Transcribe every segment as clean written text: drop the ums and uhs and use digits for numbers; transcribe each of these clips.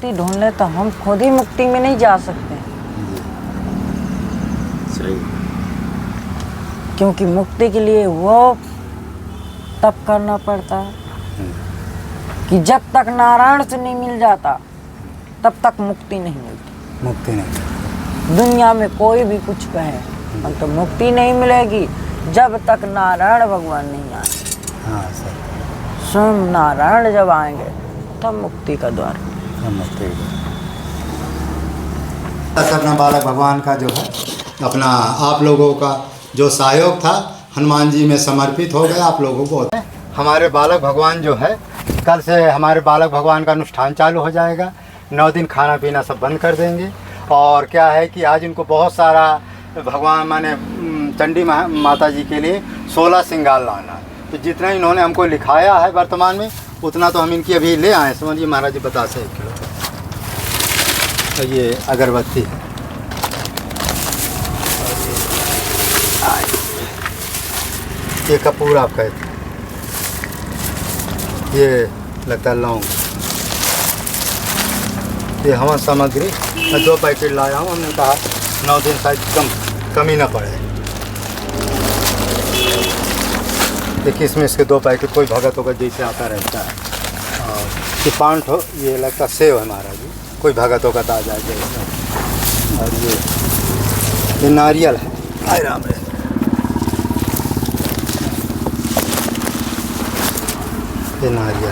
मुक्ति ढूंढ ले तो हम खुद ही मुक्ति में नहीं जा सकते, सही। क्योंकि मुक्ति के लिए वो तप करना पड़ता है कि जब तक नारायण से नहीं मिल जाता तब तक मुक्ति नहीं मिलती। मुक्ति नहीं। दुनिया में कोई भी कुछ कहे हम तो मुक्ति नहीं मिलेगी जब तक नारायण भगवान नहीं आए। हाँ सर। स्वयं नारायण जब आएंगे तब मुक्ति का द्वार। मुक्ति अपना बालक भगवान का जो है अपना आप लोगों का जो सहयोग था हनुमान जी में समर्पित हो गया आप लोगों को। हमारे बालक भगवान जो है कल से हमारे बालक भगवान का अनुष्ठान चालू हो जाएगा। 9 दिन खाना पीना सब बंद कर देंगे। और क्या है कि आज इनको बहुत सारा भगवान माने चंडी माता जी के लिए 16 श्रृंगार लाना है। तो जितना इन्होंने हमको लिखाया है वर्तमान में उतना तो हम इनकी अभी ले आए। समझिए महाराज जी बता से 1 किलो। तो ये अगरबत्ती है, ये कपूर आप कहते हैं, ये लगता है लौंग, ये हवन सामग्री। मैं 2 पैकेट लाया हूँ। हमने कहा 9 दिन शायद कमी ना पड़े। ये किसमिस के 2 पैकेट कोई भगत होगा जैसे आता रहता है। और ये 5 हो, ये लगता सेव है महाराज जी, कोई भगत होगा ताजा जैसे। और ये नारियल है। हाय राम रे। ये नारियल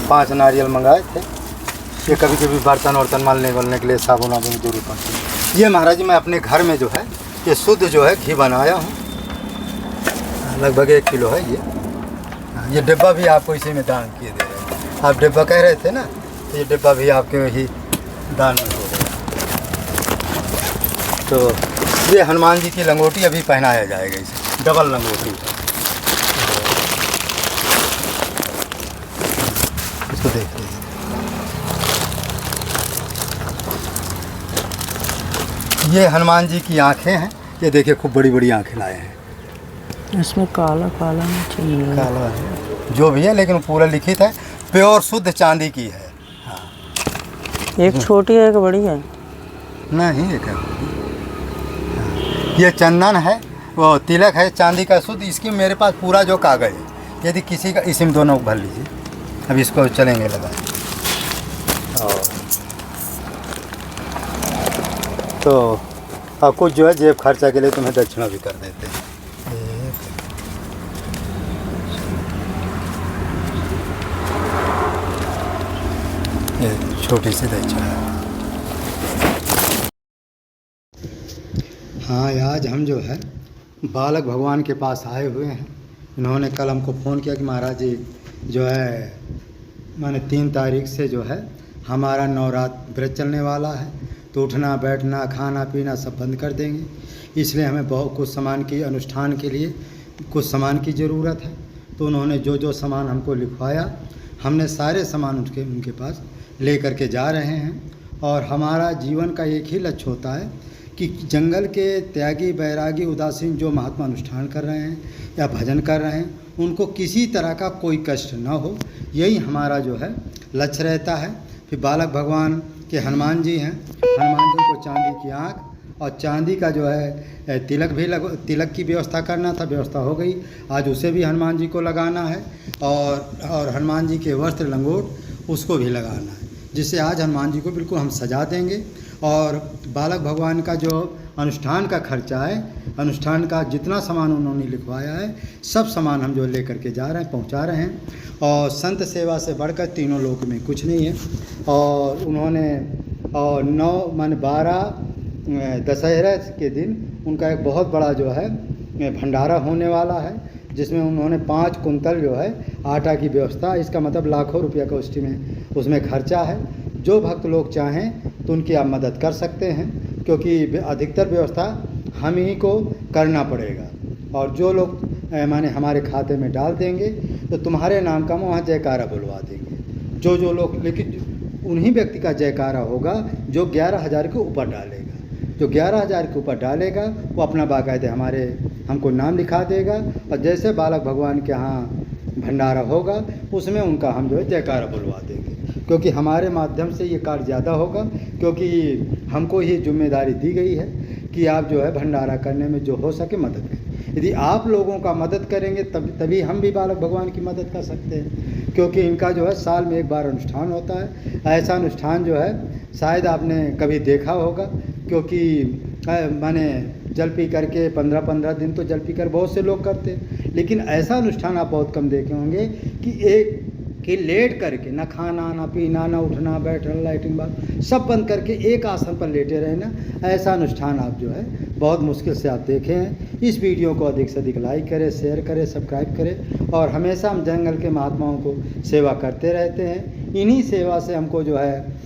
5 नारियल मंगाए थे। ये कभी कभी बर्तन वर्तन मलने के लिए साबुन वाबुन जरूर पड़ती है। ये महाराज जी मैं अपने घर में जो है ये शुद्ध जो है घी बनाया हूँ। लगभग 1 किलो है ये डिब्बा भी आपको इसी में दान किए दे रहे हैं। आप डिब्बा कह रहे थे ना, तो ये डिब्बा भी आपके वही दान में हो गया। तो ये हनुमान जी की लंगोटी अभी पहनाया जाएगा, इसे डबल लंगोटी। इसको देख लीजिए। ये हनुमान जी की आंखें हैं। ये देखिए खूब बड़ी बड़ी आंखें लाए हैं। इसमें काला काला नहीं चाहिए। काला है जो भी है लेकिन पूरा लिखित है। प्योर शुद्ध चांदी की है। हाँ। एक छोटी है एक बड़ी है। नहीं एक है। ये चंदन है, वो तिलक है चांदी का शुद्ध। इसकी मेरे पास पूरा जो कागज़ है, यदि किसी का इसी में दोनों भर लीजिए। अब इसको चलेंगे लगा। और तो और कुछ जो है जेब खर्चा के लिए तुम्हें दक्षिणा भी कर देते हैं। ये छोटी सी दक्षिणा। हाँ आज हम जो है बालक भगवान के पास आए हुए हैं। इन्होंने कल हमको फ़ोन किया कि महाराज जी जो है माने 3 तारीख से जो है हमारा नवरात्र व्रत चलने वाला है, तो उठना बैठना खाना पीना सब बंद कर देंगे। इसलिए हमें बहुत कुछ सामान की अनुष्ठान के लिए कुछ सामान की ज़रूरत है। तो उन्होंने जो जो सामान हमको लिखवाया हमने सारे सामान उनके पास ले कर के जा रहे हैं। और हमारा जीवन का एक ही लक्ष्य होता है कि जंगल के त्यागी बैरागी उदासीन जो महात्मा अनुष्ठान कर रहे हैं या भजन कर रहे हैं उनको किसी तरह का कोई कष्ट न हो, यही हमारा जो है लक्ष्य रहता है। फिर बालक भगवान के हनुमान जी हैं। हनुमान जी को चांदी की आँख और चांदी का जो है तिलक भी तिलक की व्यवस्था करना था, व्यवस्था हो गई। आज उसे भी हनुमान जी को लगाना है। और हनुमान जी के वस्त्र लंगोट उसको भी लगाना है, जिससे आज हनुमान जी को बिल्कुल हम सजा देंगे। और बालक भगवान का जो अनुष्ठान का खर्चा है, अनुष्ठान का जितना सामान उन्होंने लिखवाया है सब सामान हम जो लेकर के जा रहे हैं पहुंचा रहे हैं। और संत सेवा से बढ़कर तीनों लोक में कुछ नहीं है। और उन्होंने और 12 दशहरा के दिन उनका एक बहुत बड़ा जो है भंडारा होने वाला है, जिसमें उन्होंने 5 कुंतल जो है आटा की व्यवस्था। इसका मतलब लाखों रुपया का उसमें खर्चा है। जो भक्त लोग चाहें तो उनकी आप मदद कर सकते हैं, क्योंकि अधिकतर व्यवस्था हम ही को करना पड़ेगा। और जो लोग माने हमारे खाते में डाल देंगे तो तुम्हारे नाम का हम वहाँ जयकारा बुलवा देंगे। जो लोग, लेकिन उन्हीं व्यक्ति का जयकारा होगा जो 11,000 के ऊपर डालेगा। जो 11,000 के ऊपर डालेगा वो अपना बाकायदे हमको नाम लिखा देगा। और जैसे बालक भगवान के यहाँ भंडारा होगा उसमें उनका हम जो है जयकारा बुलवा देंगे। क्योंकि हमारे माध्यम से ये कार्य ज़्यादा होगा, क्योंकि हमको ये जिम्मेदारी दी गई है कि आप जो है भंडारा करने में जो हो सके मदद करें। यदि आप लोगों का मदद करेंगे तभी हम भी बालक भगवान की मदद कर सकते हैं, क्योंकि इनका जो है साल में एक बार अनुष्ठान होता है। ऐसा अनुष्ठान जो है शायद आपने कभी देखा होगा, क्योंकि माने जल पी करके 15-15 दिन तो जल पी कर बहुत से लोग करते हैं, लेकिन ऐसा अनुष्ठान आप बहुत कम देखे होंगे कि लेट करके ना खाना ना पीना ना उठना बैठना लाइटिंग बात सब बंद करके एक आसन पर लेटे रहना, ऐसा अनुष्ठान आप जो है बहुत मुश्किल से आप देखे हैं। इस वीडियो को अधिक से अधिक लाइक करें, शेयर करें, सब्सक्राइब करें, और हमेशा हम जंगल के महात्माओं को सेवा करते रहते हैं। इन्हीं सेवा से हमको जो है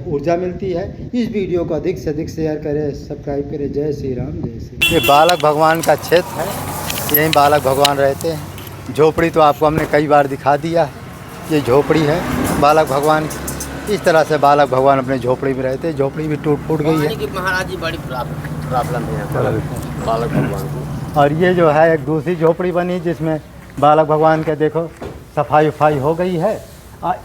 ऊर्जा मिलती है। इस वीडियो को अधिक से अधिक शेयर करें, सब्सक्राइब करें। जय श्री राम, जय श्री। ये बालक भगवान का क्षेत्र है, यहीं बालक भगवान रहते हैं। झोपड़ी तो आपको हमने कई बार दिखा दिया है, ये झोपड़ी है बालक भगवान की। इस तरह से बालक भगवान अपने झोपड़ी में रहते हैं। झोपड़ी भी टूट फूट गई है महाराज जी, बड़ी प्रॉब्लम है बालक भगवान को। और ये जो है एक दूसरी झोपड़ी बनी जिसमें बालक भगवान के देखो सफाई उफाई हो गई है।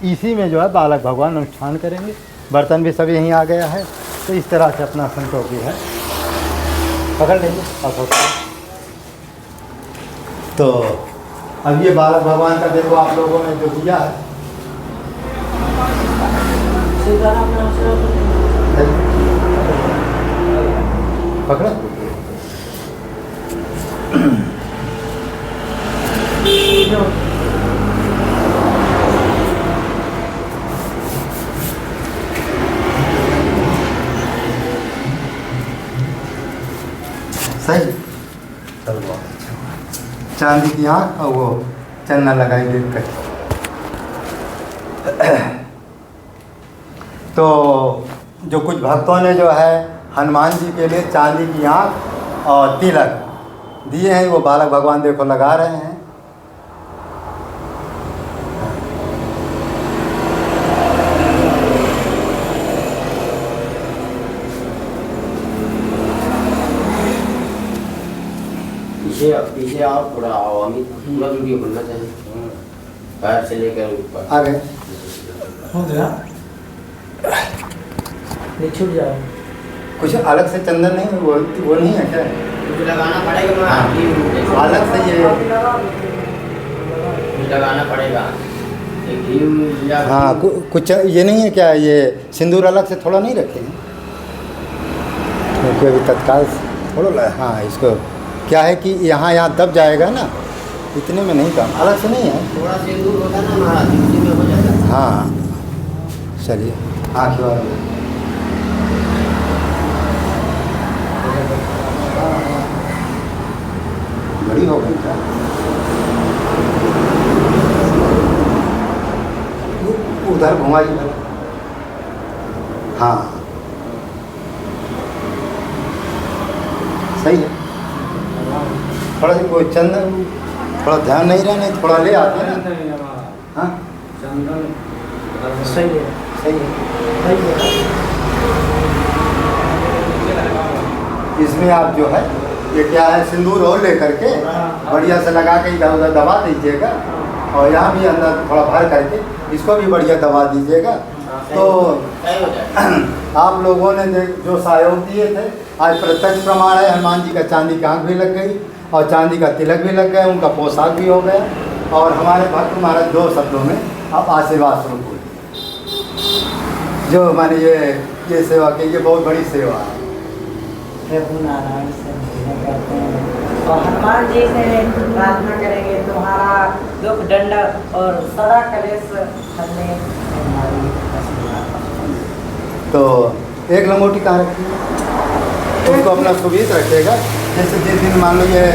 इसी में जो है बालक भगवान अनुष्ठान करेंगे। बर्तन भी सब यहीं आ गया है। तो इस तरह से अपना संतोष भी है, पकड़ लेंगे और तो अब ये बालक भगवान का देखो आप लोगों ने जो दिया है, पकड़ा सही। चलो बहुत अच्छा। चांदी की आँख और वो चन्ना लगाई देख कर। तो जो कुछ भक्तों ने जो है हनुमान जी के लिए चांदी की आँख और तिलक दिए हैं, वो बालक भगवान देखो लगा रहे हैं। पीछे आओ, थोड़ा आओ, हमें पूरा वीडियो बनना चाहिए, पैर से लेकर ऊपर। आ गए हो गया, नहीं छूट जाए। कुछ अलग से चंदन नहीं, वो नहीं है क्या? मुझे लगाना पड़ेगा। हाँ, अलग से ये लगाना पड़ेगा। हाँ, कुछ ये नहीं है क्या? ये सिंदूर अलग से थोड़ा नहीं रखे हैं क्योंकि अभी तत्काल थोड़ा। हाँ, इसको क्या है कि यहाँ दब जाएगा ना, इतने में नहीं काम, अलग से नहीं है। थोड़ा सिंदूर होता है ना महाराज, उसी में हो जाता है। हाँ चलिए, आँख वाले बड़ी हो गई क्या? उधर घुमाइए। हाँ सही है। थोड़ा सा कोई चंदन थोड़ा ध्यान नहीं रहने, थोड़ा ले आते हैं ना। हाँ सही है, सही है। सही है। इसमें आप जो है ये क्या है, सिंदूर और ले करके बढ़िया से लगा के इधर उधर दबा दीजिएगा, और यहाँ भी अंदर थोड़ा भर करके इसको भी बढ़िया दबा दीजिएगा। तो आप लोगों ने जो सहयोग दिए थे, आज प्रत्यक्ष प्रमाण है। हनुमान जी का चांदी की आँख भी लग गई और चांदी का तिलक भी लग गया, उनका पोशाक भी हो गया, और हमारे भक्त महाराज 2 शब्दों में आप आशीर्वाद स्वरूप हुए। जो माने ये सेवा की, ये बहुत बड़ी सेवा है। प्रभु नारायण से करते हैं और हनुमान जी से प्रार्थना करेंगे तुम्हारा दुख दंड और सदा कलेश हरने हमारी आशीर्वाद। तो एक लंगोटी कहाँ रखी है, उसको अपना सुविध रखेगा। जैसे जिस दिन मान लो ये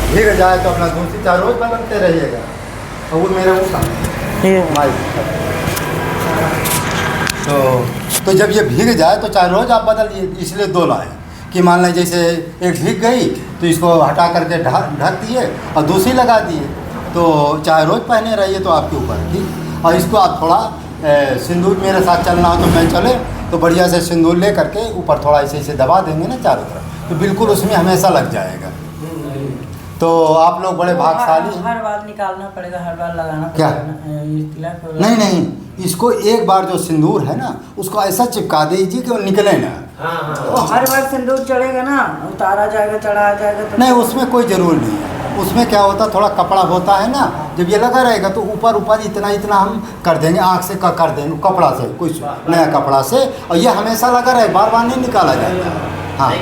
भीग जाए तो अपना दूसरी 4 रोज बदलते रहिएगा। और वो मेरा वो काम तो जब ये भीग जाए तो 4 रोज आप बदलिए। इसलिए 2 लाए कि मान लें जैसे एक भीग गई तो इसको हटा करके ढक दिए और दूसरी लगा दिए, तो 4 रोज पहने रहिए तो आपके ऊपर, ठीक। और इसको आप थोड़ा सिंदूर, मेरे साथ चलना हो तो मैं चले तो बढ़िया से सिंदूर ले करके ऊपर थोड़ा ऐसे दबा देंगे ना चारों तरफ, तो बिल्कुल उसमें हमेशा लग जाएगा। तो आप लोग बड़े भागशाली हैं। हर बार निकालना पड़ेगा, हर बार लगाना क्या? पड़ेगा। नहीं, इसको एक बार जो सिंदूर है ना उसको ऐसा चिपका दीजिए कि वो निकले ना। वो हर बार सिंदूर चढ़ेगा ना, उतारा जाएगा चढ़ाया जाएगा तो नहीं, उसमें कोई ज़रूर नहीं है। उसमें क्या होता, थोड़ा कपड़ा होता है ना, जब ये लगा रहेगा तो ऊपर ऊपर इतना इतना हम कर देंगे, आँख से कर देंगे, कपड़ा से, कुछ नया कपड़ा से, और ये हमेशा लगा रहे, बार बार नहीं निकाला जाता है। हाँ,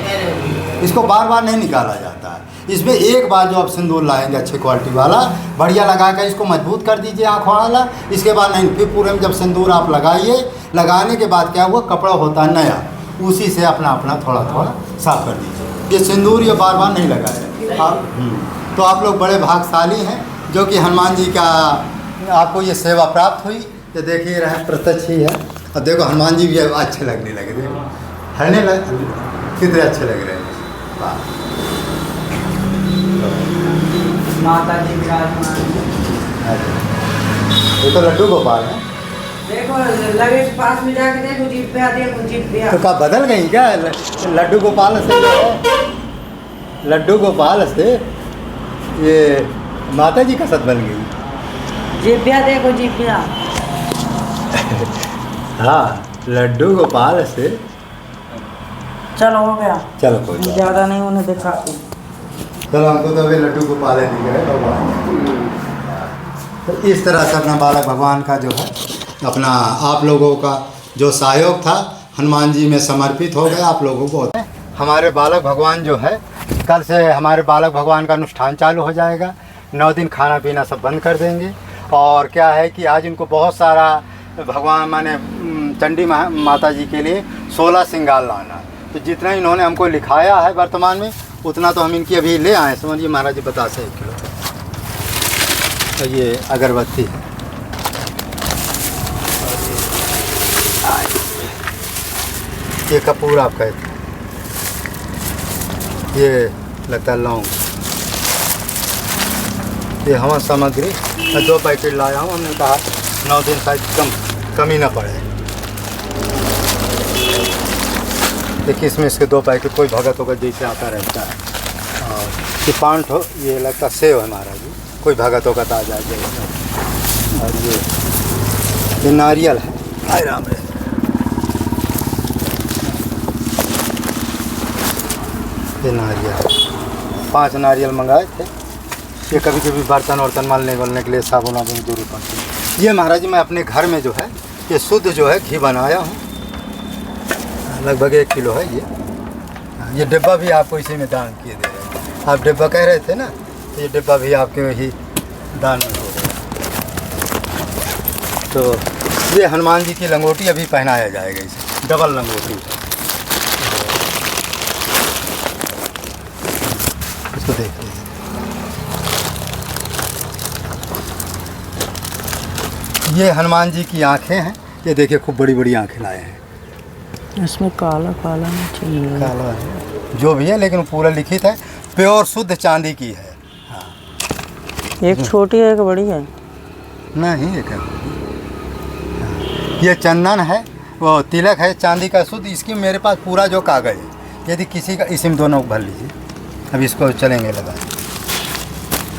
इसको बार बार नहीं निकाला जाता है। इसमें एक बार जो आप सिंदूर लाएंगे अच्छी क्वालिटी वाला बढ़िया लगा कर इसको मजबूत कर दीजिए आँख वाला। इसके बाद नहीं, फिर पूरे में जब सिंदूर आप लगाइए, लगाने के बाद क्या हुआ, कपड़ा होता है नया, उसी से अपना अपना थोड़ा थोड़ा साफ कर दीजिए। ये सिंदूर ये बार बार नहीं लगाया आप। तो आप लोग बड़े भाग्यशाली हैं जो कि हनुमान जी का आपको ये सेवा प्राप्त हुई। ये देखिए रहे प्रत्यक्ष ही है। अब देखो हनुमान जी भी अच्छे लगने लगे, देखो हरने लगे, कितने अच्छे लग रहे हैं। वाह, माता जी विराजमान। ये तो लड्डू गोपाल है। देखो लगे पास में जाके देखो, जीप पे आती है, जीप पे तो क्या बदल गई क्या? लड्डू गोपाल से जो है, लड्डू गोपाल से ये माता जी का सत बन गई। जीपिया देखो, जीपिया। हाँ, लड्डू गोपाल से। चलो हो गया, चलो कोई बात ज़्यादा नहीं उन्हें दिखाती। चलो, हमको तो अभी लड्डू गोपाल दिख रहे भगवान। तो इस तरह से अपना बालक भगवान का जो है, अपना आप लोगों का जो सहयोग था हनुमान जी में समर्पित हो गया आप लोगों को। हमारे बालक भगवान जो है, कल से हमारे बालक भगवान का अनुष्ठान चालू हो जाएगा। 9 दिन खाना पीना सब बंद कर देंगे। और क्या है कि आज इनको बहुत सारा भगवान माने चंडी माता जी के लिए 16 श्रृंगार लाना। तो जितना इन्होंने हमको लिखाया है वर्तमान में, उतना तो हम इनकी अभी ले आए। समझिए महाराज जी, बतासे 1 किलो। तो ये अगरबत्ती है, ये कपूर आप कहते हैं, ये लगता है लौंग, ये हवन सामग्री 2 पैकेट लाया हूँ। हमने कहा 9 दिन शायद कमी ना पड़े। ये किसमिस के 2 पैकेट, कोई भगत होगा जैसे आता रहता है। और ये 5 हो, ये लगता है सेव है महाराज जी, कोई भगत होगा ताजा जैसे। और ये नारियल है, हाय राम रे। ये नारियल 5 नारियल मंगाए थे। ये कभी कभी बर्तन वर्तन मलने के लिए साबुन वाबुन जरूरत पड़ती है। ये महाराज जी मैं अपने घर में जो है ये शुद्ध जो है घी बनाया हूँ, लगभग 1 किलो है ये डिब्बा भी आपको इसी में दान किए दे रहे हैं। आप डिब्बा कह रहे थे ना, तो ये डिब्बा भी आपके वही दान में हो गया। तो ये हनुमान जी की लंगोटी अभी पहनाया जाएगा, इसे डबल लंगोटी। इसको देख लीजिए, ये हनुमान जी की आंखें हैं। ये देखिए खूब बड़ी बड़ी आंखें लाए हैं। इसमें काला काला नहीं चाहिए, काला है जो भी है, लेकिन पूरा लिखित है, प्योर शुद्ध चांदी की है। हाँ। एक छोटी है एक बड़ी है। नहीं, एक ये चंदन है, वो तिलक है चांदी का शुद्ध। इसकी मेरे पास पूरा जो कागज़ है, यदि किसी का, इसी में दोनों भर लीजिए। अब इसको चलेंगे लगा।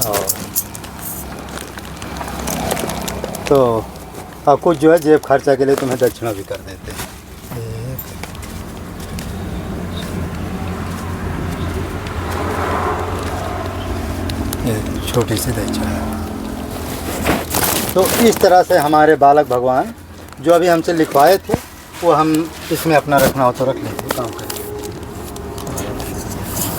और तो अब कुछ जो है जेब खर्चा के लिए तुम्हें दक्षिणा भी कर देते हैं। छोटी सी दक्षिणा। तो इस तरह से हमारे बालक भगवान जो अभी हमसे लिखवाए थे, वो हम इसमें अपना रखना हो तो रख लेते, काम करें।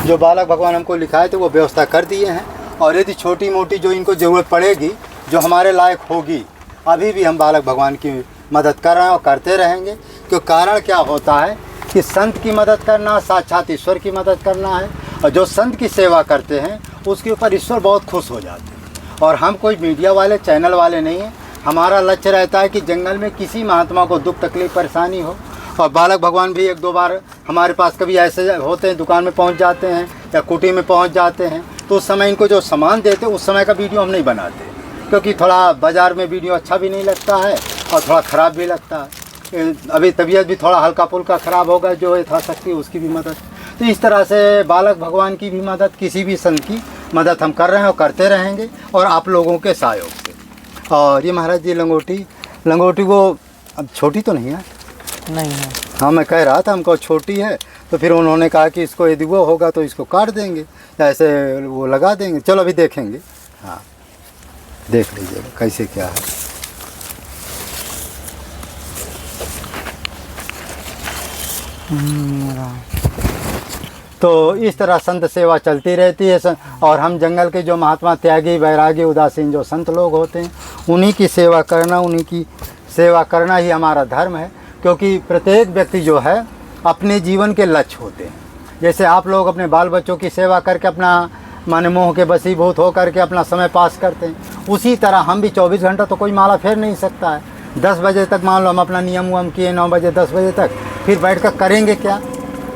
जो बालक भगवान हमको लिखाए थे वो व्यवस्था कर दिए हैं। और यदि छोटी मोटी जो इनको ज़रूरत पड़ेगी, जो हमारे लायक होगी, अभी भी हम बालक भगवान की मदद कर रहे हैं और करते रहेंगे। क्योंकि कारण क्या होता है कि संत की मदद करना साक्षात ईश्वर की मदद करना है। और जो संत की सेवा करते हैं उसके ऊपर ईश्वर बहुत खुश हो जाते हैं। और हम कोई मीडिया वाले, चैनल वाले नहीं हैं। हमारा लक्ष्य रहता है कि जंगल में किसी महात्मा को दुख तकलीफ परेशानी हो। और बालक भगवान भी 1-2 बार हमारे पास कभी ऐसे होते हैं, दुकान में पहुंच जाते हैं या कुटी में पहुंच जाते हैं, तो उस समय इनको जो सामान देते हैं उस समय का वीडियो हम नहीं बनाते, क्योंकि थोड़ा बाज़ार में वीडियो अच्छा भी नहीं लगता है और थोड़ा ख़राब भी लगता है। अभी तबीयत भी थोड़ा हल्का फुल्का ख़राब होगा, जो यथाशक्ति उसकी भी मदद। तो इस तरह से बालक भगवान की भी मदद, किसी भी संत की मदद हम कर रहे हैं और करते रहेंगे, और आप लोगों के सहयोग से। और ये महाराज जी लंगोटी लंगोटी वो अब छोटी तो नहीं है? नहीं है। हाँ मैं कह रहा था हमको छोटी है, तो फिर उन्होंने कहा कि इसको यदि वो होगा तो इसको काट देंगे या ऐसे वो लगा देंगे। चलो अभी देखेंगे। हाँ देख लीजिएगा कैसे क्या है। तो इस तरह संत सेवा चलती रहती है। और हम जंगल के जो महात्मा त्यागी वैरागी उदासीन जो संत लोग होते हैं उन्हीं की सेवा करना, उन्हीं की सेवा करना ही हमारा धर्म है। क्योंकि प्रत्येक व्यक्ति जो है अपने जीवन के लक्ष्य होते हैं। जैसे आप लोग अपने बाल बच्चों की सेवा करके अपना माने मोह के वशीभूत हो करके अपना समय पास करते हैं, उसी तरह हम भी 24 घंटा तो कोई माला फेर नहीं सकता है। 10 बजे तक मान लो हम अपना नियम वम किए, 9 बजे 10 बजे तक, फिर बैठ कर करेंगे क्या?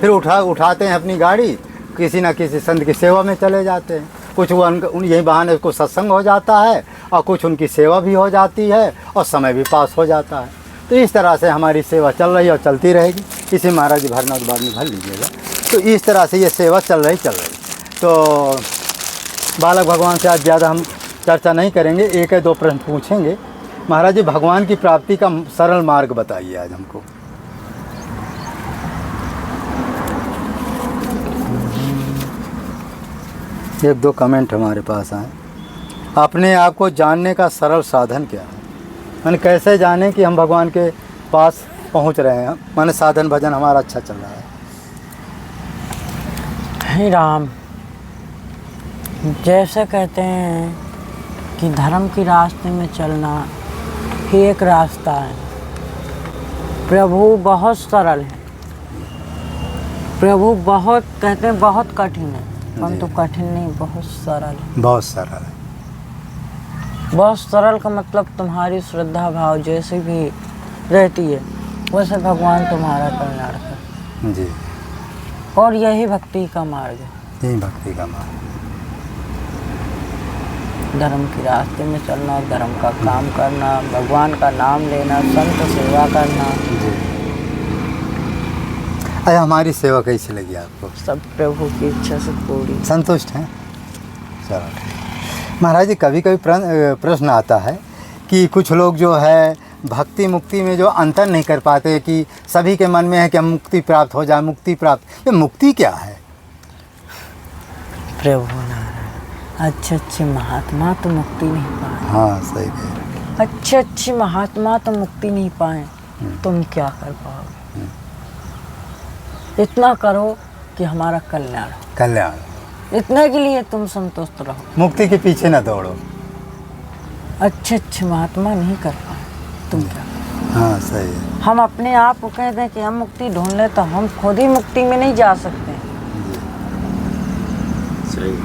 फिर उठाते हैं अपनी गाड़ी, किसी न किसी संत की सेवा में चले जाते हैं। कुछ वो यही बहाने को सत्संग हो जाता है और कुछ उनकी सेवा भी हो जाती है और समय भी पास हो जाता है। तो इस तरह से हमारी सेवा चल रही है और चलती रहेगी। इसे महाराज जी भरना तो बाद में भर लीजिएगा। तो इस तरह से ये सेवा चल रही। तो बालक भगवान से आज ज़्यादा हम चर्चा नहीं करेंगे, एक है दो प्रश्न पूछेंगे। महाराज जी भगवान की प्राप्ति का सरल मार्ग बताइए आज हमको। एक दो कमेंट हमारे पास आए। अपने आप को जानने का सरल साधन क्या है? मैंने कैसे जाने कि हम भगवान के पास पहुंच रहे हैं? माने साधन भजन हमारा अच्छा चल रहा है। हे राम, जैसे कहते हैं कि धर्म के रास्ते में चलना ही एक रास्ता है। प्रभु बहुत सरल है, प्रभु बहुत कहते हैं बहुत कठिन है, परंतु कठिन नहीं, बहुत सरल है। बहुत सरल है। बहुत सरल का मतलब तुम्हारी श्रद्धा भाव जैसे भी रहती है वैसे भगवान तुम्हारा कल्याण कर जी। और यही भक्ति का मार्ग है। यही भक्ति का मार्ग, धर्म के रास्ते में चलना, धर्म का काम करना, भगवान का नाम लेना, संत सेवा करना जी। अरे हमारी सेवा कैसी लगी आपको? सब प्रभु की इच्छा से पूरी। संतुष्ट हैं? चलो महाराज जी कभी कभी प्रश्न आता है कि कुछ लोग जो है भक्ति मुक्ति में जो अंतर नहीं कर पाते, कि सभी के मन में है कि हम मुक्ति प्राप्त हो जाए, मुक्ति प्राप्त। ये मुक्ति क्या है? प्रभु नारायण, अच्छे महात्मा तो मुक्ति नहीं पाए। हाँ सही कह रहे। अच्छे महात्मा तो मुक्ति नहीं पाए, तुम क्या कर पाओगे? इतना करो कि हमारा कल्याण हो। कल्याण, इतने के लिए तुम संतुष्ट रहो। मुक्ति के पीछे न दौड़ो। अच्छे महात्मा नहीं कर पाए, तुम क्या? हाँ सही है। हम अपने आप को कहते हैं कि हम मुक्ति ढूंढ ले, तो हम खुद ही मुक्ति में नहीं जा सकते। सही।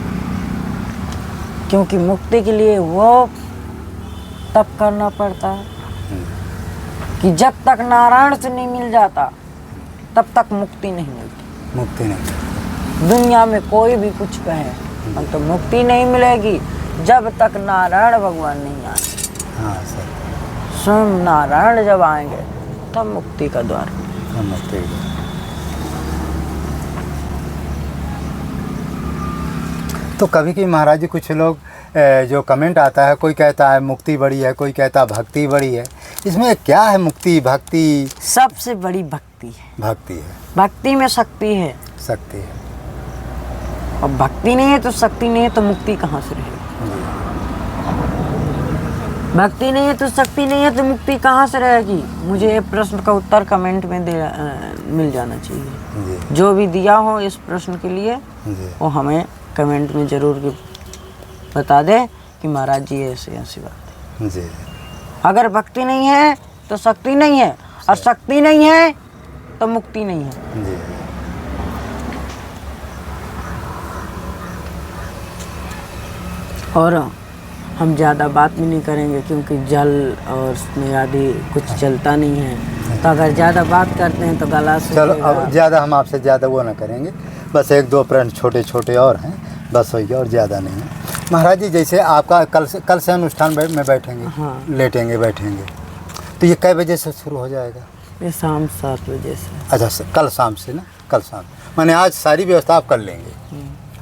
क्योंकि मुक्ति के लिए वो तप करना पड़ता है कि जब तक नारायण से नहीं मिल जाता तब तक मुक्ति नहीं मिलती। मुक्ति नहीं। दुनिया में कोई भी कुछ कहे तो मुक्ति नहीं मिलेगी जब तक नारायण भगवान नहीं आए। हाँ सही। स्वयं नारायण जब आएंगे तब मुक्ति का द्वार। मुक्ति। तो कभी कभी महाराज जी कुछ लोग जो कमेंट आता है, कोई कहता है मुक्ति बड़ी है, कोई कहता है भक्ति बड़ी है। इसमें क्या है? मुक्ति भक्ति सबसे बड़ी भक्ति है। भक्ति है। भक्ति में शक्ति है। शक्ति है। और भक्ति नहीं है तो शक्ति नहीं है तो मुक्ति कहाँ से रहेगी? भक्ति नहीं है तो शक्ति नहीं है तो मुक्ति कहाँ से रहेगी? मुझे ये प्रश्न का उत्तर कमेंट में मिल जाना चाहिए। जो भी दिया हो इस प्रश्न के लिए वो हमें कमेंट में जरूर बता दे कि महाराज जी ऐसी ऐसी बात है जी। अगर भक्ति नहीं है तो शक्ति नहीं है, और शक्ति नहीं है तो मुक्ति नहीं है जी। और हम ज़्यादा बात भी नहीं करेंगे क्योंकि जल और स्नेह आदि कुछ चलता नहीं है, तो अगर ज़्यादा बात करते हैं तो गला से। चलो अब ज़्यादा हम आपसे ज़्यादा वो ना करेंगे, बस एक दो प्रश्न छोटे छोटे और हैं, बस हो गया और ज़्यादा नहीं है। महाराज जी जैसे आपका कल से अनुष्ठान में बैठेंगे। हाँ। लेटेंगे बैठेंगे, तो ये कै बजे से शुरू हो जाएगा? ये शाम 7 बजे से। अच्छा कल शाम से ना? कल शाम माने आज सारी व्यवस्था आप कर लेंगे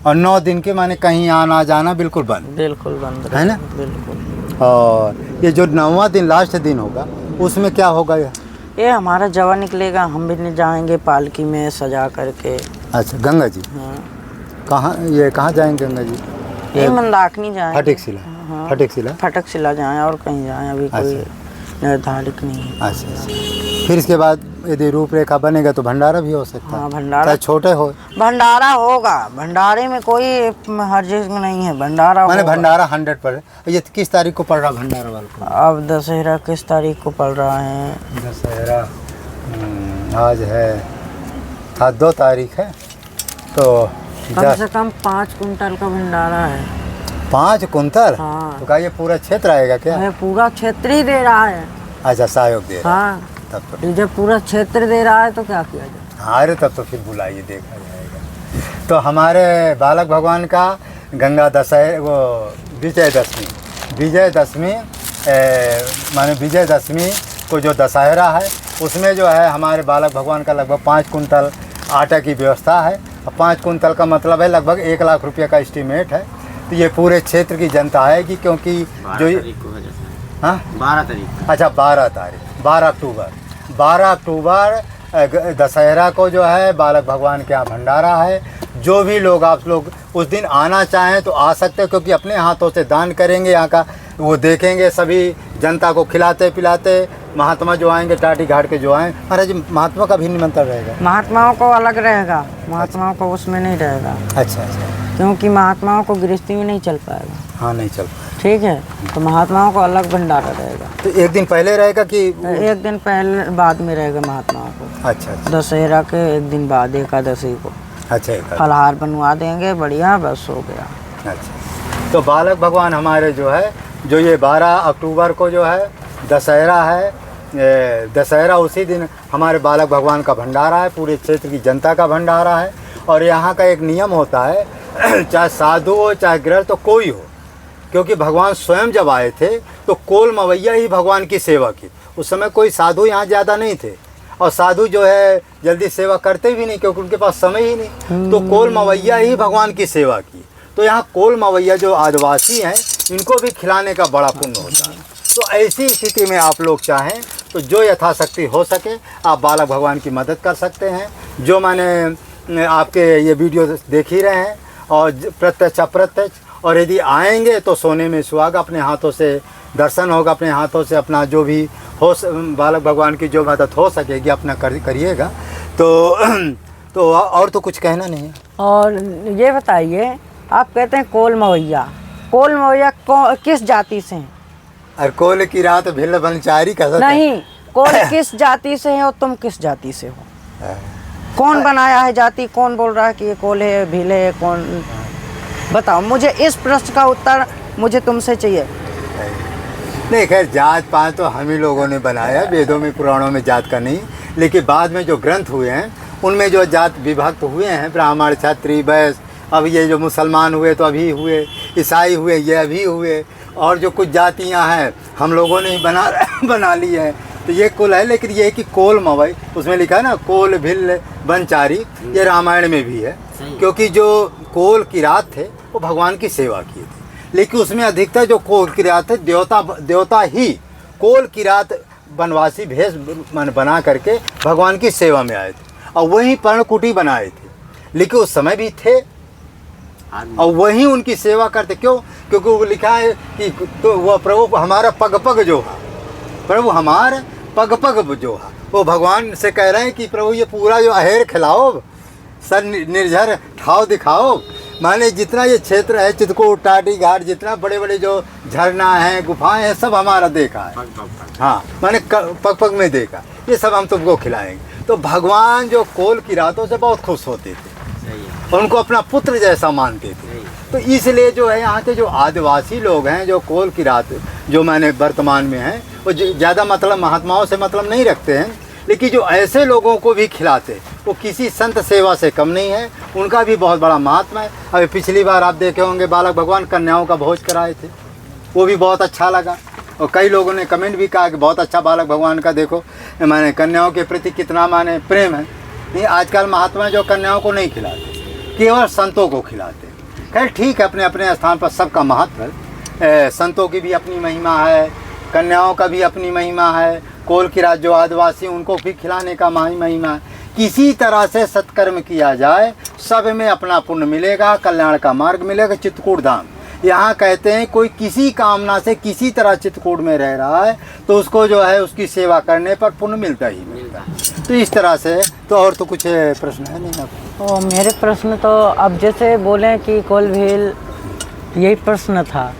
और 9 दिन के माने कहीं आना जाना बिल्कुल बंद? बिल्कुल बंद है ना? बिल्कुल। और ये जो 9वां दिन लास्ट दिन होगा उसमें क्या होगा ये हमारा जवा निकलेगा, हम भी जाएंगे पालकी में सजा करके। अच्छा गंगा जी हाँ। कहाँ जाएंगे गंगा जी? ये मंदाकिनी जाए, फटिक शिला। हाँ। फटिक शिला जाएं और कहीं जाएं, अभी कोई निर्धारित नहीं है। अच्छा। फिर इसके बाद यदि रूपरेखा बनेगा तो भंडारा भी हो सकता है। हाँ भंडारा, चाहे छोटे हो। भंडारा होगा, भंडारे में कोई हर्जिज नहीं है, भंडारा मैंने होगा। भंडारा 100 पर। ये किस तारीख को पड़ रहा भंडारा वाले को? अब दशहरा किस तारीख को पड़ रहा है? दशहरा आज है 2 तारीख है, तो कम से कम 5 कुंटल का भंडारा है। 5 कुंटल? हाँ। तो क्या ये पूरा क्षेत्र आएगा क्या? ये पूरा क्षेत्र ही दे रहा है। अच्छा सहयोग दे रहा है। हाँ, तब तो जब पूरा क्षेत्र दे रहा है तो क्या किया जाए? हाँ, अरे तब तो फिर बुलाइए, देखा जाएगा। तो हमारे बालक भगवान का गंगा दशहरा, वो विजयदशमी माने विजयदशमी को जो दशहरा है उसमें जो है हमारे बालक भगवान का लगभग 5 कुंटल आटा की व्यवस्था है। 5 कुंटल का मतलब है लगभग 1 लाख रुपये का एस्टीमेट है। तो ये पूरे क्षेत्र की जनता आएगी, क्योंकि जो 12 तारीख, अच्छा 12 अक्टूबर दशहरा को जो है बालक भगवान के यहाँ भंडारा है। जो भी लोग आप लोग उस दिन आना चाहें तो आ सकते हैं, क्योंकि अपने हाथों से दान करेंगे, यहाँ का वो देखेंगे, सभी जनता को खिलाते पिलाते। महात्मा जो आएंगे टाटी घाट के जो आए, महाराज जी महात्मा का भी निमंत्रण रहेगा? महात्माओं को अलग रहेगा, महात्माओं को उसमें नहीं रहेगा। अच्छा, क्योंकि महात्माओं को गृहस्थी में नहीं चल पाएगा। हाँ, नहीं चल पाएगा। ठीक है, तो महात्माओं को अलग भंडारा रहेगा। तो एक दिन पहले रहेगा कि 1 दिन पहले बाद में रहेगा महात्माओं को? अच्छा। दशहरा के 1 दिन बाद, एकादशी को। अच्छा, फलहार बनवा देंगे, बढ़िया, बस हो गया। अच्छा, तो बालक भगवान हमारे जो है, जो ये 12 अक्टूबर को जो है दशहरा है, दशहरा उसी दिन हमारे बालक भगवान का भंडारा है, पूरे क्षेत्र की जनता का भंडारा है। और यहाँ का एक नियम होता है, चाहे साधु हो चाहे गृहस्थ तो कोई हो, क्योंकि भगवान स्वयं जब आए थे तो कोल मवैया ही भगवान की सेवा की। उस समय कोई साधु यहाँ ज़्यादा नहीं थे, और साधु जो है जल्दी सेवा करते भी नहीं, क्योंकि उनके पास समय ही नहीं। तो कोल मवैया ही भगवान की सेवा की। तो यहाँ कोल मवैया जो आदिवासी हैं, इनको भी खिलाने का बड़ा पुण्य होता है। तो ऐसी स्थिति में आप लोग चाहें तो जो यथाशक्ति हो सके आप बालक भगवान की मदद कर सकते हैं। जो मैंने आपके ये वीडियो देख ही रहे हैं, और प्रत्यक्ष अप्रत्यक्ष, और यदि आएंगे तो सोने में सुहागा, अपने हाथों से दर्शन होगा, अपने हाथों से अपना जो भी हो बालक भगवान की जो मदद हो सकेगी अपना करिएगा। तो और तो कुछ कहना नहीं है। और ये बताइए, आप कहते हैं कोल मवैया, कोल मवैया किस जाति से हैं? और कोल की रात भिल्ल बनचारी का नहीं, कोल किस जाति से है और तुम किस जाति से हो? कौन बनाया है जाति? कौन बोल रहा है कि ये कोल है, भील है? कौन बताओ मुझे, इस प्रश्न का उत्तर मुझे तुमसे चाहिए। नहीं, खैर जात पात तो हम ही लोगों ने बनाया, वेदों में पुराणों में जात का नहीं। लेकिन बाद में जो ग्रंथ हुए हैं उनमें जो जात विभक्त हुए हैं, ब्राह्मण क्षत्रिय वैश्य, अब ये जो मुसलमान हुए तो अभी हुए, ईसाई हुए ये अभी हुए, और जो कुछ जातियां हैं हम लोगों ने ही बना ली है। तो ये कुल है, लेकिन ये है कि कोल मवई, उसमें लिखा है ना कोल भिल्ल बनचारी, ये रामायण में भी है। क्योंकि जो कोल किरात थे वो भगवान की सेवा किए थे, लेकिन उसमें अधिकतर जो कोल किरात थे देवता ही कोल किरात वनवासी भेष बना करके भगवान की सेवा में आए थे, और वही पर्णकुटी बनाए थे। लेकिन उस समय भी थे और वही उनकी सेवा करते। क्यों? क्योंकि वो लिखा है कि तो वह प्रभु हमारा पग पग जो है, प्रभु हमारा पग पग जो है, वो भगवान से कह रहे हैं कि प्रभु ये पूरा जो अहेर खिलाओ, सर निर्झर ठाव दिखाओ। माने जितना ये क्षेत्र है, चित्रकूट टाटी घाट, जितना बड़े बड़े जो झरना है, गुफाएं हैं, सब हमारा देखा है। हाँ, मैंने पग पग में देखा, ये सब हम तुमको खिलाएंगे। तो भगवान जो कोल की रातों से बहुत खुश होते थे, उनको अपना पुत्र जैसा मानते थे। तो इसलिए जो है यहाँ के जो आदिवासी लोग हैं, जो कोल की रात जो मैंने वर्तमान में हैं, वो ज़्यादा मतलब महात्माओं से मतलब नहीं रखते हैं, लेकिन जो ऐसे लोगों को भी खिलाते वो किसी संत सेवा से कम नहीं है, उनका भी बहुत बड़ा महात्मा है। अभी पिछली बार आप देखे होंगे बालक भगवान कन्याओं का भोज कराए थे, वो भी बहुत अच्छा लगा, और कई लोगों ने कमेंट भी कहा कि बहुत अच्छा बालक भगवान का, देखो माने कन्याओं के प्रति कितना माने प्रेम है। नहीं, आजकल महात्मा जो कन्याओं को नहीं खिलाते, केवल संतों को खिलाते। खैर ठीक है, अपने अपने स्थान पर सबका महत्व है, संतों की भी अपनी महिमा है, कन्याओं का भी अपनी महिमा है, कोल की रात जो आदिवासी उनको भी खिलाने का महिमा है। किसी तरह से सत्कर्म किया जाए, सब में अपना पुण्य मिलेगा, कल्याण का मार्ग मिलेगा। चित्रकूट धाम यहाँ कहते हैं कोई किसी कामना से किसी तरह चित्रकूट में रह रहा है तो उसको जो है उसकी सेवा करने पर पुण्य मिलता ही मिलता है। तो इस तरह से तो और तो कुछ प्रश्न है नहीं आपको? तो मेरे प्रश्न तो अब जैसे बोले कि कोलभील, यही प्रश्न था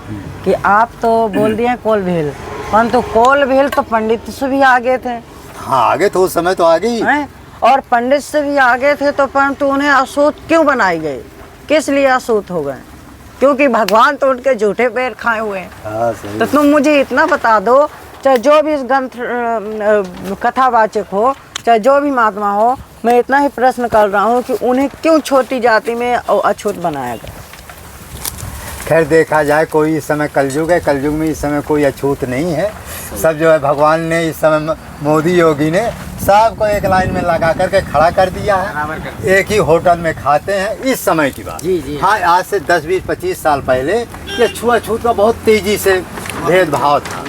कि आप तो बोल दिए कोलभील, परंतु कोलभील तो पंडित से भी आगे थे। हाँ आगे तो उस समय तो आगे ही हैं, और पंडित से भी आगे थे, तो परंतु उन्हें असूत क्यों बनाई गई, किस लिए असूत हो गए? क्योंकि भगवान तो उनके झूठे पैर खाए हुए हैं। हाँ, सही। तो तुम मुझे इतना बता दो, चाहे जो भी इस ग्रंथ कथावाचक हो, चाहे जो भी महात्मा हो, मैं इतना ही प्रश्न कर रहा हूँ कि उन्हें क्यों छोटी जाति में अछूत बनाया गया? खैर देखा जाए कोई इस समय कलयुग है, कलयुग में इस समय कोई अछूत नहीं है। सब जो है भगवान ने इस समय मोदी योगी ने सबको एक लाइन में लगा करके खड़ा कर दिया है, एक ही होटल में खाते हैं। इस समय की बात जी। हाँ, आज से 10, 20, 25 साल पहले ये छुआछूत का बहुत तेजी से भेदभाव था,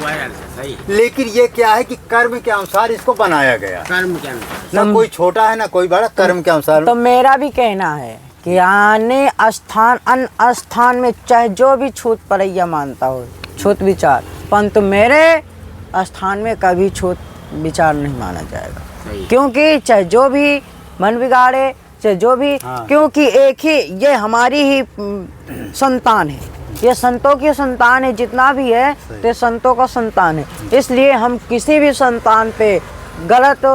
लेकिन ये क्या है कि कर्म के अनुसार इसको बनाया गया। कर्म के अनुसार ना कोई छोटा है ना कोई बड़ा, कर्म के अनुसार। तो मेरा भी कहना है कि आने स्थान अन्य स्थान में चाहे जो भी छूत परैया मानता हो, छूत विचार, परंतु मेरे स्थान में कभी छूत विचार नहीं माना जाएगा। क्योंकि चाहे जो भी मन बिगाड़े, चाहे जो भी, हाँ। क्योंकि एक ही ये हमारी ही संतान है, ये संतों की संतान है, जितना भी है तो संतों का संतान है। इसलिए हम किसी भी संतान पे गलत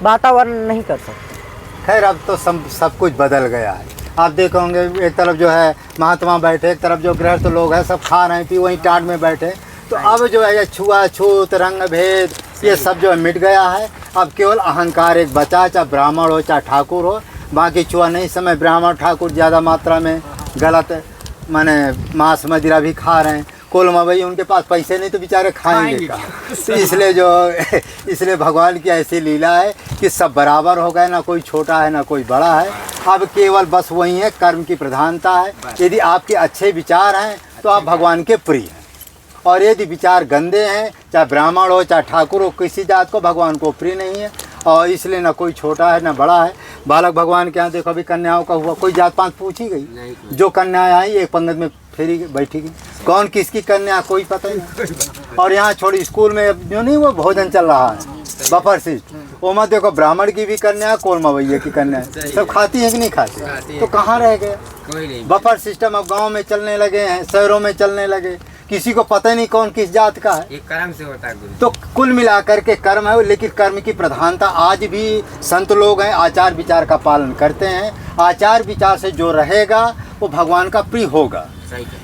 वातावरण नहीं कर सकते। खैर अब तो सब कुछ बदल गया है। आप देखोगे एक तरफ जो है महात्मा बैठे, एक तरफ जो गृहस्थ लोग हैं सब खा रहे हैं, फिर वहीं टाट में बैठे। तो अब जो है ये छुआछूत, रंग भेद, ये सब जो है मिट गया है। अब केवल अहंकार एक बचा, चाहे ब्राह्मण हो चाहे ठाकुर हो, बाकी छुआ नहीं। समय ब्राह्मण ठाकुर ज़्यादा मात्रा में गलत माने मांस मदिरा भी खा रहे हैं। कोलमा भाई उनके पास पैसे नहीं तो बेचारे खाएंगे क्या? तो इसलिए भगवान की ऐसी लीला है कि सब बराबर हो गए, ना कोई छोटा है ना कोई बड़ा है। अब केवल बस वही है, कर्म की प्रधानता है। यदि आपके अच्छे विचार हैं तो आप भगवान के प्रिय हैं, और यदि विचार गंदे हैं, चाहे ब्राह्मण हो चाहे ठाकुर हो, किसी जात को भगवान को प्रिय नहीं है। और इसलिए ना कोई छोटा है ना बड़ा है। बालक भगवान के यहाँ देखो अभी कन्याओं का हुआ, कोई जात पात पूछी गई? जो कन्याएं आई एक पंगत में फेरी बैठी गई, कौन किसकी कन्या कोई पता नहीं। और यहाँ छोड़ी स्कूल में जो नहीं वो भोजन चल रहा है बफर सिस्ट, वो मत देखो ब्राह्मण की भी कन्या, कोलमा भैया की कन्या, सब खाती है कि नहीं खाती? तो कहाँ रह गया बफर सिस्टम? अब गाँव में चलने लगे हैं, शहरों में चलने लगे, किसी को पता नहीं कौन किस जात का है। ये कर्म से होता है। तो कुल मिलाकर के कर्म है, लेकिन कर्म की प्रधानता आज भी संत लोग हैं, आचार विचार का पालन करते हैं। आचार विचार से जो रहेगा वो भगवान का प्रिय होगा।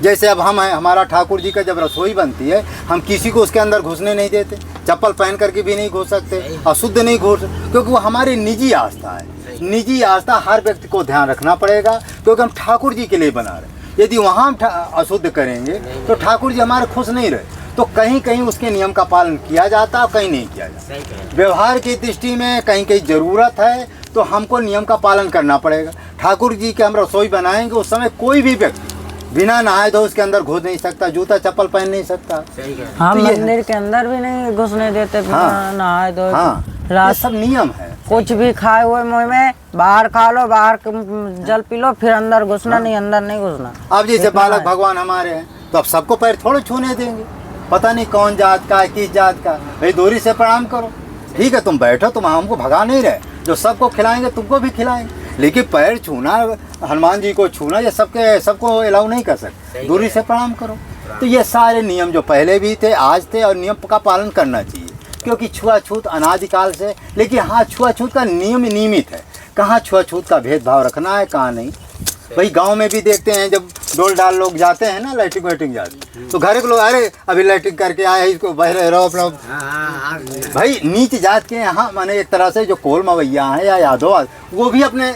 जैसे अब हम हैं, हमारा ठाकुर जी का जब रसोई बनती है, हम किसी को उसके अंदर घुसने नहीं देते, चप्पल पहन करके भी नहीं घुस सकते, अशुद्ध नहीं घुस, क्योंकि वो हमारी निजी आस्था है। निजी आस्था हर व्यक्ति को ध्यान रखना पड़ेगा, क्योंकि हम ठाकुर जी के लिए बना रहे। यदि वहाँ हम अशुद्ध करेंगे तो ठाकुर जी हमारे खुश नहीं रहे। तो कहीं कहीं उसके नियम का पालन किया जाता है, कहीं नहीं किया जाता। व्यवहार की दृष्टि में कहीं कहीं ज़रूरत है तो हमको नियम का पालन करना पड़ेगा। ठाकुर जी के हम रसोई बनाएंगे, उस समय कोई भी व्यक्ति बिना नहाए धोए उसके अंदर घुस नहीं सकता, जूता चप्पल पहन नहीं सकता। हम तो मंदिर के अंदर भी नहीं घुसने देते बिना नहाए धोए। हाँ, ये सब नियम है। कुछ भी खाए हुए मुँह में बाहर खा लो, बाहर जल पी लो, फिर अंदर घुसना नहीं, अंदर नहीं घुसना। अब जैसे बालक भगवान हमारे हैं तो अब सबको पैर थोड़े छूने देंगे, पता नहीं कौन जात का है किस जात का। भाई दूरी से प्रणाम करो, ठीक है, तुम बैठो, तुम हमको भगा नहीं रहे, जो सबको खिलाएंगे तुमको भी खिलाएंगे। लेकिन पैर छूना, हनुमान जी को छूना, ये सबको अलाउ नहीं कर सकते। दूरी से प्रणाम करो। तो ये सारे नियम जो पहले भी थे आज थे, और नियम का पालन करना चाहिए, क्योंकि छुआछूत अनादिकाल से। लेकिन हाँ, छुआछूत का नियम नियमित है, कहाँ छुआछूत का भेदभाव रखना है कहाँ नहीं। भाई गांव में भी देखते हैं जब डोल डाल लोग जाते हैं ना, लाइटिंग वाइटिंग जाते, तो घर के लोग अरे अभी लाइटिंग करके आए, इसको बहरे रहो अपना। भाई नीच जात के यहाँ माने एक तरह से जो कोल मवैया हैं या यादव, वो भी अपने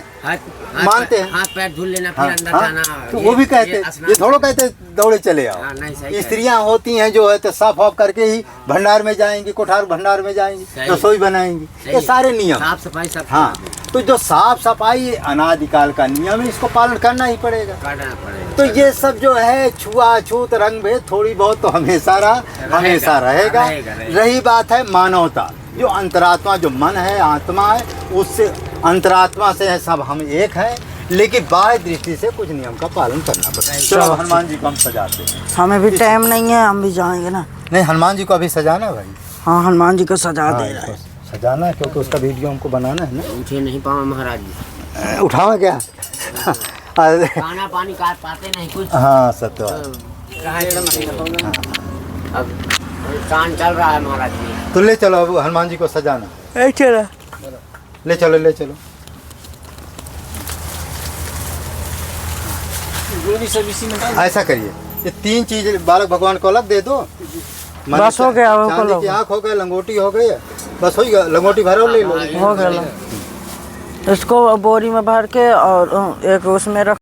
मानते हैं, हाथ पैर धुल लेना, फिर अंदर जाना। तो वो भी कहते, ये थोड़ा कहते दौड़े चले आओ। स्त्रियां होती हैं जो है तो साफ ऑफ करके ही भंडार में जाएंगी, कोठार भंडार में जाएंगी, रसोई बनाएंगी। ये सारे नियम, साफ सफाई सब। हाँ, तो जो साफ सफाई अनादिकाल का नियम है, इसको पालन करना ही पड़ेगा। तो ये सब जो है छुआछूत रंग भेद थोड़ी बहुत तो हमेशा हमेशा रहेगा। रही बात है मानवता, जो अंतरात्मा, जो मन है, आत्मा है, उससे अंतरात्मा से है सब हम एक हैं, लेकिन बाह्य दृष्टि से कुछ नियम का पालन करना पड़ता है। चलो हनुमान जी को हम सजाते हैं। हमें भी टाइम नहीं है, हम भी जाएंगे ना। नहीं, हनुमान जी को अभी सजाना है भाई। हाँ, हनुमान जी को सजा दे रहा इसको है। सजाना है क्योंकि उसका वीडियो हमको बनाना है ना। उठे नहीं पाओ महाराज जी, उठावा क्या? खाना पानी काट पाते नहीं कुछ। हाँ सत्य। अब काम चल रहा है महाराज जी। तो ले चलो अब हनुमान जी को सजाना। चलो ले चलो ले चलो। ऐसा करिए, ये 3 चीज बालक भगवान को अलग दे दो। बस हो गया, वो चांदी की आँख हो गए, लंगोटी हो गई, बस हो गया। लंगोटी भरो ले लो। हो गया। इसको बोरी में भर के और एक उसमें रख